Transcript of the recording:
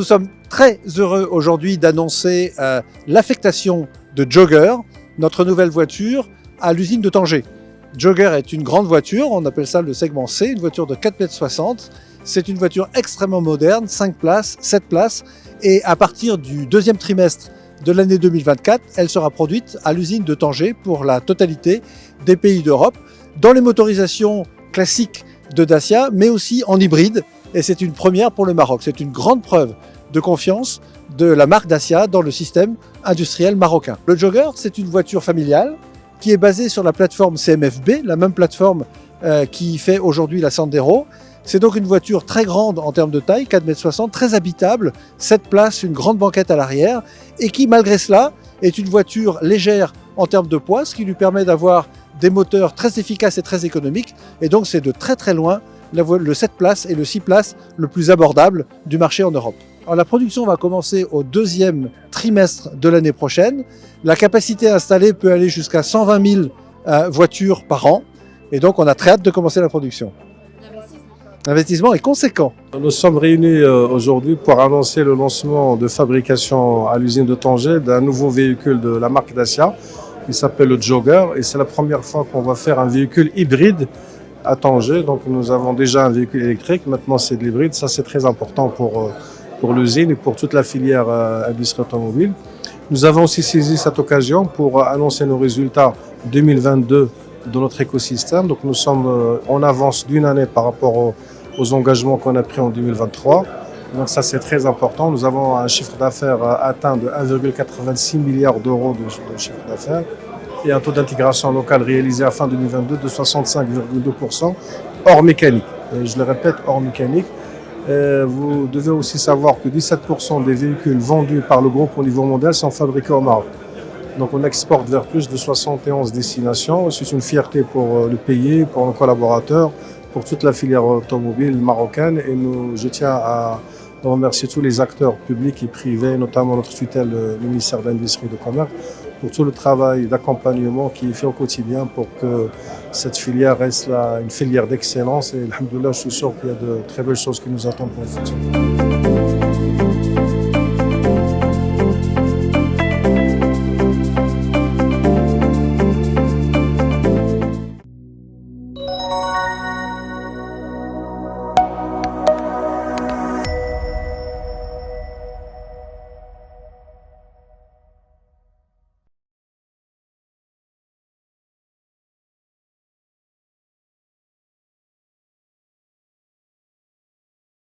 nous sommes très heureux aujourd'hui d'annoncer l'affectation de Jogger, notre nouvelle voiture, à l'usine de Tanger. Jogger est une grande voiture, on appelle ça le segment C, une voiture de 4,60 m. C'est une voiture extrêmement moderne, 5 places, 7 places, et à partir du deuxième trimestre de l'année 2024, elle sera produite à l'usine de Tanger pour la totalité des pays d'Europe, dans les motorisations classiques de Dacia, mais aussi en hybride, et c'est une première pour le Maroc. C'est une grande preuve de confiance de la marque Dacia dans le système industriel marocain. Le Jogger, c'est une voiture familiale qui est basée sur la plateforme CMF-B, la même plateforme qui fait aujourd'hui la Sandero. C'est donc une voiture très grande en termes de taille, 4,60 m, très habitable, 7 places, une grande banquette à l'arrière, et qui, malgré cela, est une voiture légère en termes de poids, ce qui lui permet d'avoir des moteurs très efficaces et très économiques. Et donc, c'est de très très loin le 7 places et le 6 places le plus abordable du marché en Europe. Alors, la production va commencer au deuxième trimestre de l'année prochaine. La capacité installée peut aller jusqu'à 120 000 voitures par an. Et donc, on a très hâte de commencer la production. L'investissement est conséquent. Nous sommes réunis aujourd'hui pour annoncer le lancement de fabrication à l'usine de Tanger d'un nouveau véhicule de la marque Dacia qui s'appelle le Jogger. Et c'est la première fois qu'on va faire un véhicule hybride à Tanger. Donc nous avons déjà un véhicule électrique, maintenant c'est de l'hybride. Ça c'est très important pour l'usine et pour toute la filière industrie automobile. Nous avons aussi saisi cette occasion pour annoncer nos résultats 2022 de notre écosystème. Donc nous sommes en avance d'une année par rapport aux engagements qu'on a pris en 2023. Donc ça c'est très important. Nous avons un chiffre d'affaires atteint de 1,86 milliard d'euros de chiffre d'affaires et un taux d'intégration locale réalisé à fin 2022 de 65,2% hors mécanique. Et je le répète, hors mécanique. Vous devez aussi savoir que 17% des véhicules vendus par le groupe au niveau mondial sont fabriqués au Maroc. Donc on exporte vers plus de 71 destinations. C'est une fierté pour le pays, pour nos collaborateurs, pour toute la filière automobile marocaine. Et je tiens à remercier tous les acteurs publics et privés, notamment notre tutelle, le ministère de l'Industrie et du Commerce, pour tout le travail d'accompagnement qui est fait au quotidien pour que cette filière reste une filière d'excellence. Et alhamdoulilah, je suis sûr qu'il y a de très belles choses qui nous attendent pour le futur.